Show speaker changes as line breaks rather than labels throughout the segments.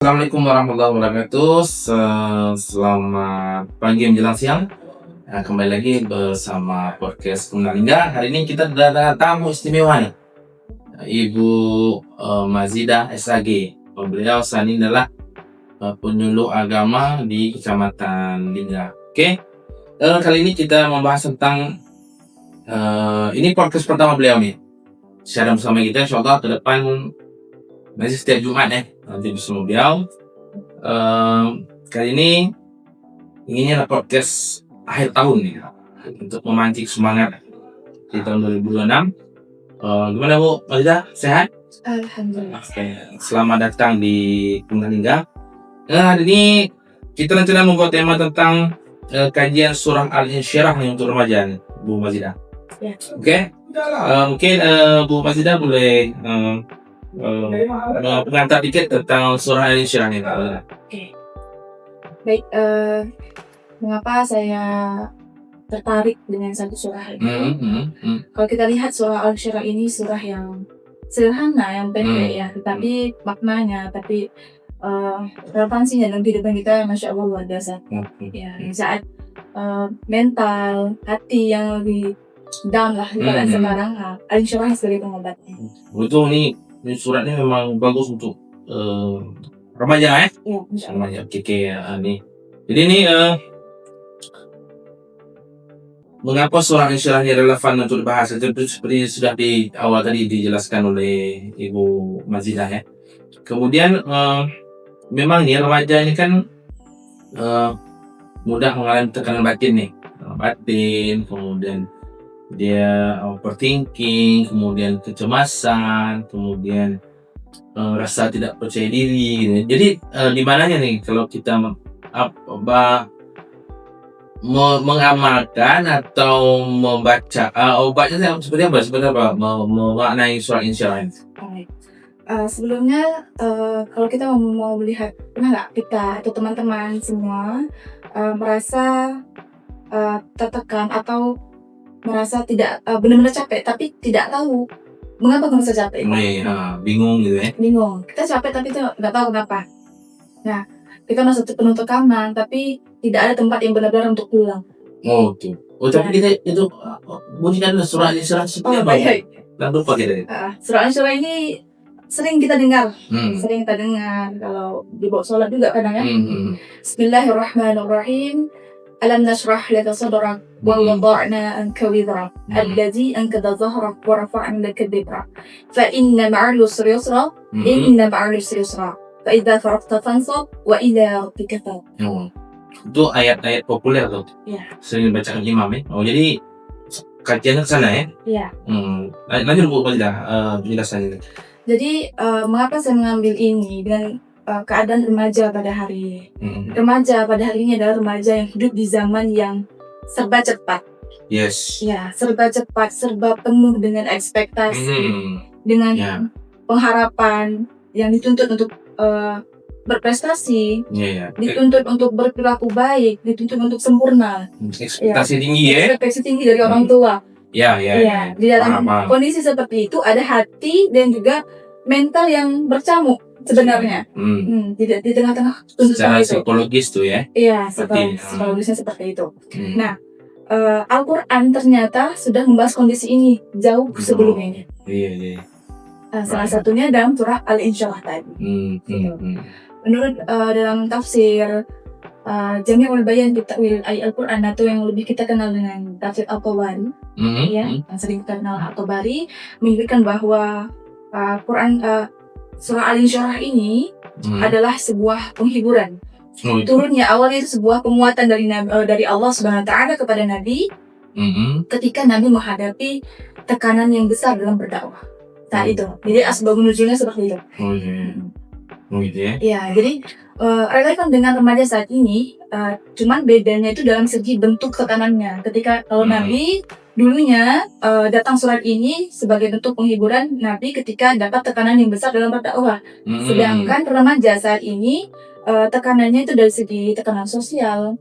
Assalamualaikum warahmatullahi wabarakatuh. Selamat pagi menjelang siang. Kembali lagi bersama podcast Kunalingga. Hari ini kita ada tamu istimewa nih, Ibu Mazidah SAG. Beliau saat ini adalah penyuluh agama di Kecamatan Lingga. Oke. Kali ini kita membahas tentang ini podcast pertama beliau nih. Share bersama kita, insyaallah ke depan nanti setiap Jumat nanti bersama beliau. Kali ini inginnya podcast akhir tahun nih untuk memancing semangat di tahun 2026. Gimana Bu Mazidah, sehat?
Alhamdulillah.
Oke, selamat datang di Kunalingga. Hari ini kita rencana membuat tema tentang kajian surah Al-Insyirah nih untuk remaja nih, Bu Mazidah.
Ya.
Oke. Mungkin Bu Mazidah boleh pengantar dikit tentang surah Al-Insyirah nih.
Oke. Baik, mengapa saya tertarik dengan satu surah ini? Kalau kita lihat surah Al-Insyirah ini surah yang sederhana, yang pendek ya, tetapi maknanya, tapi relevansinya dalam kehidupan kita, masya Allah luar biasa. Ya, di saat mental, hati yang lebih down lah di keadaan sekarang, Al-Insyirah sebagai pengobatnya.
Betul nih, ini surat ini memang bagus untuk remaja ya?
Iya, insya Allah.
Remaja, oke nih. Jadi ini mengapa surah Al-Insyirah ini relevan untuk dibahas? Itu seperti sudah di awal tadi dijelaskan oleh Ibu Mazidah ya. Kemudian memang nih remaja ini kan mudah mengalami tekanan batin, kemudian dia overthinking, kemudian kecemasan, kemudian rasa tidak percaya diri gitu. Jadi di mananya nih kalau kita mengamalkan atau membaca obatnya seperti apa memaknai surah Insyirah ini?
Baik. Sebelumnya kalau kita mau melihat, pernah nggak kita atau teman-teman semua merasa tertekan atau merasa tidak benar-benar capek tapi tidak tahu mengapa merasa capek?
Bingung gitu ya?
Bingung. Kita capek tapi nggak tahu kenapa. Nah, kita merasa penuh tekanan tapi tidak ada tempat yang benar-benar untuk pulang.
Oh, oke. Tapi kita itu bunyikan surah Al-Insyirah seperti apa?
Baik.
Dan lupa kita.
Surah Al-Insyirah ini sering kita dengar, kalau dibawa sholat juga kadang ya. Bismillahirrahmanirrahim. Alam nashrah laka sadrak wa wada'na anka wizrak alladzi anqadha dhahrak wa rafa'na laka dhikrak fa inna ma'al usri yusra inna ma'al usri yusra fa idza faragta fansab wa ila rabbika farghab.
Itu ayat-ayat populer tuh.
Iya.
Sering dibacakan imam ya. Oh, jadi kajiannya ke sana ya?
Iya.
Lanjut Bu Mazidah penjelasannya.
Jadi mengapa saya mengambil ini dengan keadaan remaja pada hari ini. Remaja pada hari ini adalah remaja yang hidup di zaman yang serba cepat.
Yes.
Ya, serba cepat, serba penuh dengan ekspektasi, dengan pengharapan yang dituntut untuk berprestasi, dituntut untuk berperilaku baik, dituntut untuk sempurna.
Ekspektasi tinggi ya?
Ekspektasi tinggi dari orang tua.
Ya.
Di dalam kondisi seperti itu ada hati dan juga mental yang bercamuk sebenarnya. Di tengah-tengah
secara psikologis tuh ya?
Iya, psikologisnya seperti itu. Nah, Al-Quran ternyata sudah membahas kondisi ini jauh sebelum ini.
Iya.
Salah satunya dalam surah Al-Insyirah tadi. Menurut dalam tafsir Jami'ul Bayan fi Ta'wil Al-Quran atau yang lebih kita kenal dengan tafsir At-Tabari, yang sering kita kenal At-Tabari, menyebutkan bahwa Quran surah Al-Insyirah ini adalah sebuah penghiburan. Turunnya awalnya itu sebuah penguatan dari Allah Subhanahu wa Ta'ala kepada Nabi ketika Nabi menghadapi tekanan yang besar dalam berdakwah saat itu. Jadi asbabun nuzulnya seperti itu.
Gitu ya?
Ya, jadi relevan dengan remaja saat ini, cuman bedanya itu dalam segi bentuk tekanannya. Ketika kalau Nabi dulunya datang surat ini sebagai bentuk penghiburan Nabi ketika dapat tekanan yang besar dalam berdakwah. Sedangkan remaja saat ini tekanannya itu dari segi tekanan sosial,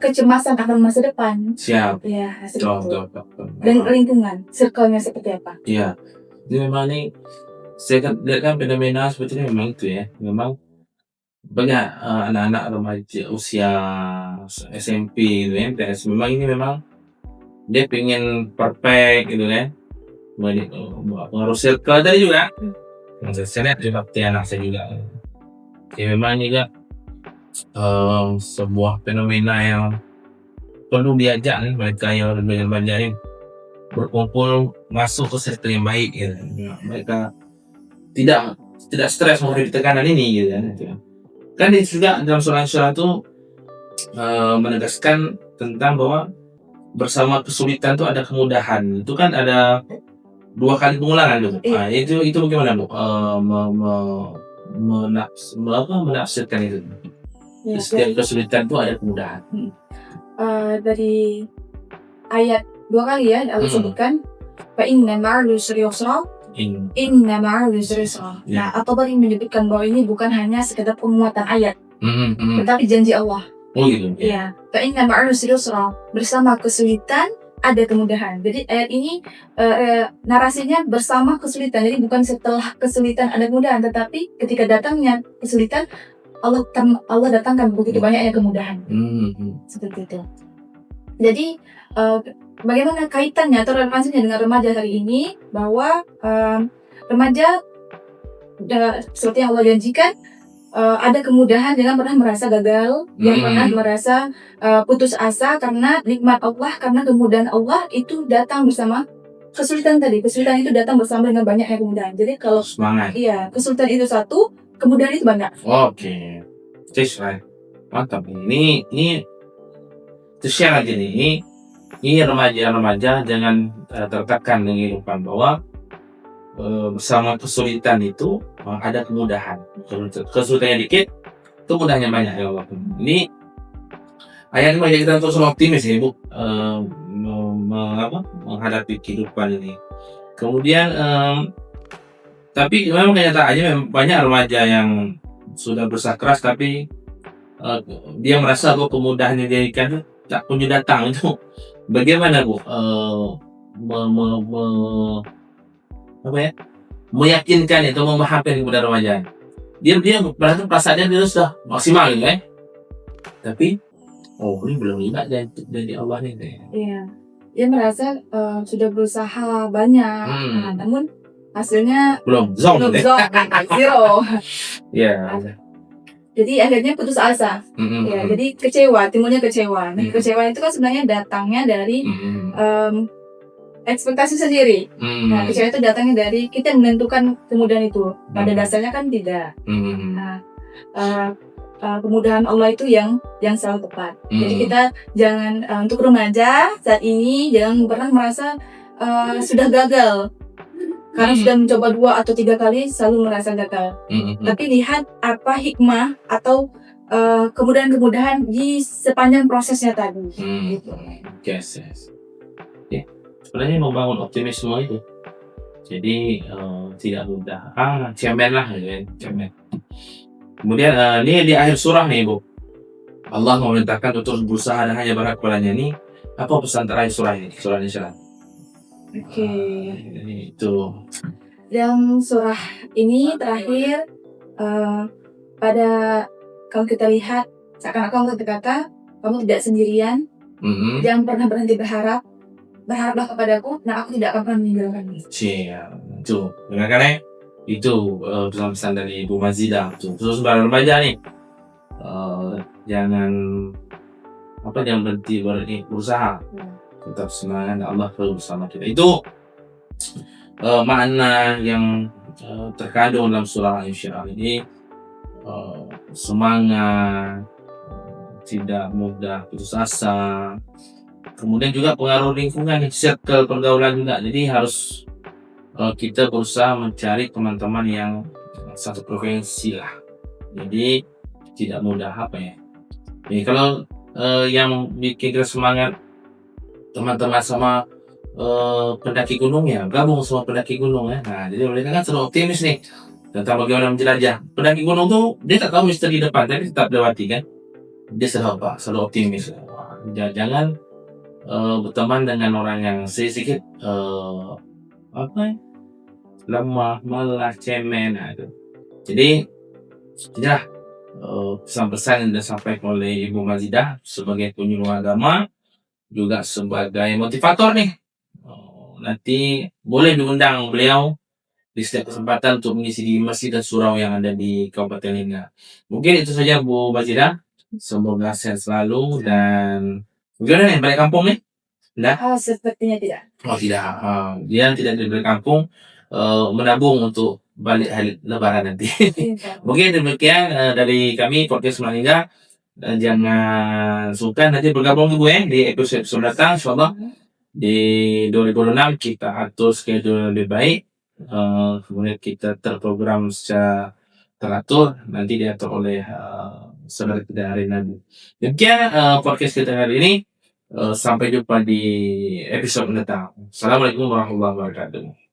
kecemasan akan masa depan.
Siap.
Ya, seperti itu. Dan lingkungan, circle-nya seperti apa?
Iya. Jadi memang ini saya lihat kan fenomena seperti ini memang itu ya. Memang banyak anak-anak remaja usia SMP gitu ya, MTS memang ini memang dia pengen perfect gitu kan, pengaruh circle tadi juga. Saya lihat juga anak saya juga, ya memang juga sebuah fenomena yang perlu diajak nih mereka yang remaja ini berkumpul masuk ke circle yang baik gitu. Mereka tidak stres menghadapi tekanan ini gitu kan. Kan juga dalam surah Al-Isra itu menegaskan tentang bahwa bersama kesulitan itu ada kemudahan. Itu kan ada 2 kali pengulangan gitu. Nah, itu bagaimana Bu? Menafsirkan itu. Di setiap kesulitan itu ada kemudahan.
Dari ayat 2 kali ya Allah sebutkan fa inna ma'al usri yusra. Inna ma'al usri yusra. Nah, atau paling menyebutkan bahwa ini bukan hanya sekedar penguatan ayat, tetapi janji Allah.
Oh gitu.
Iya. Fa inna ma'al usri yusra. Bersama kesulitan ada kemudahan. Jadi ayat ini narasinya bersama kesulitan. Jadi bukan setelah kesulitan ada kemudahan, tetapi ketika datangnya kesulitan Allah datangkan begitu banyaknya kemudahan. Seperti itu. Jadi bagaimana kaitannya atau relevansinya dengan remaja hari ini, bahwa remaja seperti yang Allah janjikan ada kemudahan, jangan pernah merasa gagal, jangan pernah merasa putus asa, karena nikmat Allah, karena kemudahan Allah itu datang bersama kesulitan tadi. Kesulitan itu datang bersama dengan banyaknya kemudahan. Jadi kalau
semangat.
Iya, kesulitan itu satu, kemudahan itu banyak.
Oke. That's right. Mantap. Ini to share aja nih. Ini remaja jangan tertekan dengan kehidupan bahwa bersama kesulitan itu ada kemudahan. Kesulitannya dikit, kemudahannya banyak ya Allah. Ini ayat ini mengajak kita untuk selalu optimis ya Bu, menghadapi kehidupan ini. Kemudian tapi memang kenyataannya banyak remaja yang sudah berusaha keras tapi dia merasa bahwa kemudahan yang diberikan tak kunjung datang. Itu bagaimana Bu meyakinkan atau memahamkan kepada remaja? Dia berarti perasaannya dia sudah maksimal gitu ya, tapi ini belum lihat dari Allah nih.
Iya, dia merasa sudah berusaha banyak, namun hasilnya
belum zero.
Yeah. Jadi akhirnya putus asa. Ya, jadi timbulnya kecewa. Nah, kecewa itu kan sebenarnya datangnya dari ekspektasi sendiri. Nah, kecewa itu datangnya dari kita menentukan kemudahan itu. Pada dasarnya kan tidak. Nah, kemudahan Allah itu yang selalu tepat. Jadi kita jangan untuk remaja saat ini jangan pernah merasa sudah gagal. Karena sudah mencoba 2 atau 3 kali selalu merasa gagal. Tapi lihat apa hikmah atau kemudahan-kemudahan di sepanjang prosesnya tadi. Gitu.
Yes. Ya, sebenarnya membangun optimisme itu. Jadi tidak mudah. Cemen lah, cemen. Kemudian ini di akhir surah nih Bu, Allah memerintahkan untuk berusaha dan hanya berharap kepadanya. Ini apa pesan terakhir surah ini? Surah Al-Isra.
Oke.
Itu.
Dalam surah ini terakhir pada kalau kita lihat seakan-akan Allah berkata, kamu tidak sendirian. Jangan pernah berhenti berharap. Berharaplah kepadaku, nah aku tidak akan pernah meninggalkanmu.
Itu. Dengarkan itu pesan-pesan dari Ibu Mazidah. Terus remaja nih. Jangan berhenti berusaha. Tetap semangat, Allah selalu bersama kita. Itu makna yang terkandung dalam surah Al-Isra ini. Semangat, tidak mudah putus asa. Kemudian juga pengaruh lingkungan, circle pergaulan juga. Jadi harus kita berusaha mencari teman-teman yang satu frekuensi lah. Jadi tidak mudah Jadi kalau yang bikin kita semangat teman-teman sama pendaki gunung ya, gabung sama pendaki gunung ya. Nah, jadi mereka kan selalu optimis nih tentang bagaimana menjelajah. Pendaki gunung tuh dia tak tahu misteri depan, tapi tetap lewati kan. Dia selalu optimis. Jangan berteman dengan orang yang sedikit lemah, malah cemen. Nah, itu. Jadi pesan-pesan yang disampaikan oleh Ibu Mazidah sebagai penyuluh agama, juga sebagai motivator nih. Nanti boleh diundang beliau di setiap kesempatan untuk mengisi di masjid dan surau yang ada di Kabupaten Lingga. Mungkin itu saja Bu Mazidah. Semoga sehat selalu dan gimana nih balik kampung nih?
Sepertinya tidak.
Oh tidak, dia tidak di balik kampung, menabung untuk balik hari Lebaran nanti. Mungkin demikian dari kami podcast Malingga. Jangan sungkan nanti bergabung Ibu ya di episode datang insyaallah. Di 2026 kita atur schedule lebih baik, kemudian kita terprogram secara teratur, nanti diatur oleh saudara kita hari Nabi. Demikian podcast kita hari ini. Sampai jumpa di episode mendatang. Assalamualaikum warahmatullahi wabarakatuh.